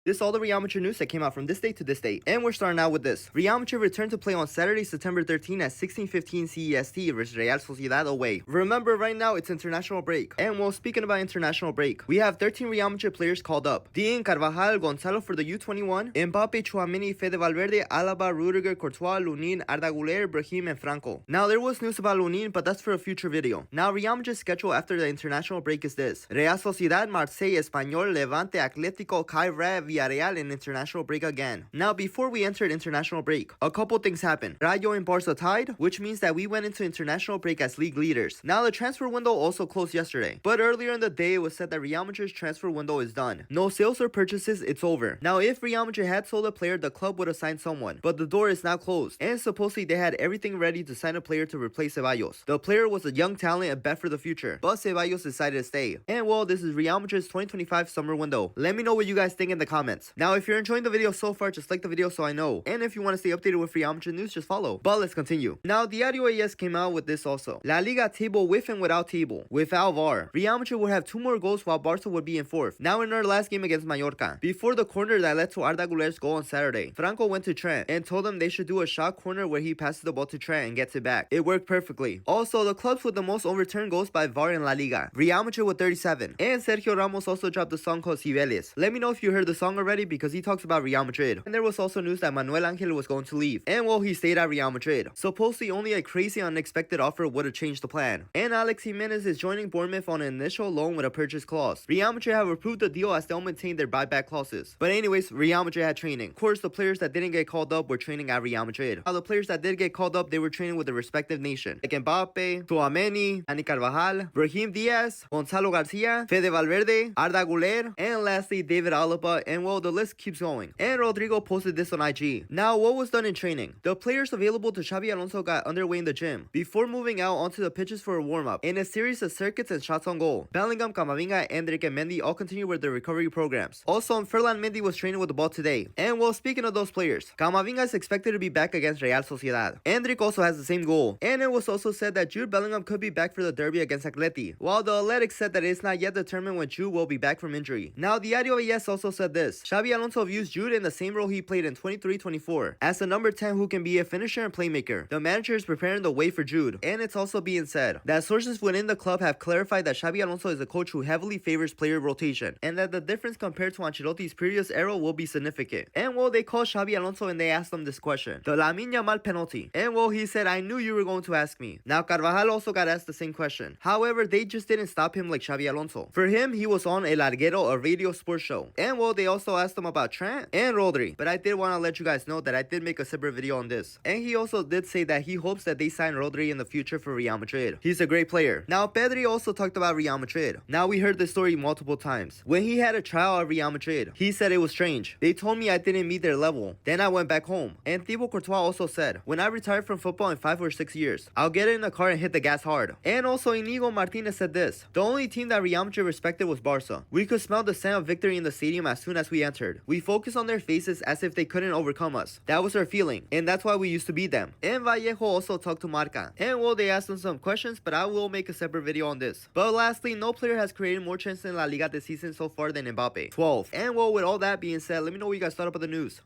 This is all the Real Madrid news that came out from this date to this date. And we're starting out with this. Real Madrid returned to play on Saturday, September 13 at 16:15 CEST versus Real Sociedad away. Remember, right now it's international break. And well, speaking about international break, we have 13 Real Madrid players called up. Dean, Carvajal, Gonzalo for the U21, Mbappe, Tchouaméni, Fede Valverde, Alaba, Rudiger, Courtois, Lunin, Arda Güler, Brahim, and Franco. Now, there was news about Lunin, but that's for a future video. Now, Real Madrid's schedule after the international break is this. Real Sociedad, Marseille, Espanyol, Levante, Atletico, Caire, Villarreal, and international break again. Now, before we entered international break, a couple things happened. Rayo and Barca tied, which means that we went into international break as league leaders. Now, the transfer window also closed yesterday, but earlier in the day, it was said that Real Madrid's transfer window is done. No sales or purchases, it's over. Now, if Real Madrid had sold a player, the club would have signed someone, but the door is now closed, and supposedly they had everything ready to sign a player to replace Ceballos. The player was a young talent and bet for the future, but Ceballos decided to stay. And well, this is Real Madrid's 2025 summer window. Let me know what you guys think in the comments. Now, if you're enjoying the video so far, just like the video so I know. And if you want to stay updated with Real Madrid news, just follow. But let's continue. Now, Diario AS came out with this also. La Liga table with and without table. Without VAR, Real Madrid would have 2 more goals while Barca would be in 4th. Now, in our last game against Mallorca, before the corner that led to Arda Güler's goal on Saturday, Franco went to Trent and told him they should do a shot corner where he passes the ball to Trent and gets it back. It worked perfectly. Also, the clubs with the most overturned goals by VAR in La Liga. Real Madrid with 37. And Sergio Ramos also dropped a song called Cibeles. Let me know if you heard the song already because he talks about Real Madrid. And there was also news that Manuel Angel was going to leave. And well, he stayed at Real Madrid. Supposedly only a crazy unexpected offer would have changed the plan. And Alex Jimenez is joining Bournemouth on an initial loan with a purchase clause. Real Madrid have approved the deal as they'll maintain their buyback clauses. But anyways, Real Madrid had training. Of course, the players that didn't get called up were training at Real Madrid. While the players that did get called up, they were training with their respective nation. Like Mbappe, Tchouaméni, Dani Carvajal, Brahim Diaz, Gonzalo Garcia, Fede Valverde, Arda Güler, and lastly David Alaba, and well, the list keeps going. And Rodrigo posted this on IG. Now, what was done in training? The players available to Xabi Alonso got underway in the gym before moving out onto the pitches for a warm-up in a series of circuits and shots on goal. Bellingham, Camavinga, Endrick, and Mendy all continue with their recovery programs. Also, Ferland Mendy was training with the ball today. And well, speaking of those players, Camavinga is expected to be back against Real Sociedad. Endrick also has the same goal. And it was also said that Jude Bellingham could be back for the derby against Atleti, while the Athletics said that it's not yet determined when Jude will be back from injury. Now, Diario AS also said this. Xabi Alonso views Jude in the same role he played in 23-24, as the number 10 who can be a finisher and playmaker. The manager is preparing the way for Jude, and it's also being said that sources within the club have clarified that Xabi Alonso is a coach who heavily favors player rotation, and that the difference compared to Ancelotti's previous era will be significant. And well, they called Xabi Alonso and they asked him this question. The Lamine Yamal penalty. And well, he said, I knew you were going to ask me. Now, Carvajal also got asked the same question. However, they just didn't stop him like Xabi Alonso. For him, he was on El Larguero, a radio sports show. And well, they also asked him about Trent and Rodri. But I did want to let you guys know that I did make a separate video on this. And he also did say that he hopes that they sign Rodri in the future for Real Madrid. He's a great player. Now, Pedri also talked about Real Madrid. Now, we heard this story multiple times. When he had a trial at Real Madrid, he said it was strange. They told me I didn't meet their level. Then I went back home. And Thibaut Courtois also said, when I retire from football in 5 or 6 years, I'll get in a car and hit the gas hard. And also, Inigo Martinez said this. The only team that Real Madrid respected was Barca. We could smell the scent of victory in the stadium as soon as we entered. We focused on their faces as if they couldn't overcome us. That was our feeling, and that's why we used to beat them. And Vallejo also talked to Marca. And well, they asked him some questions, but I will make a separate video on this. But lastly, no player has created more chances in La Liga this season so far than Mbappe, 12. And well, with all that being said, let me know what you guys thought about the news.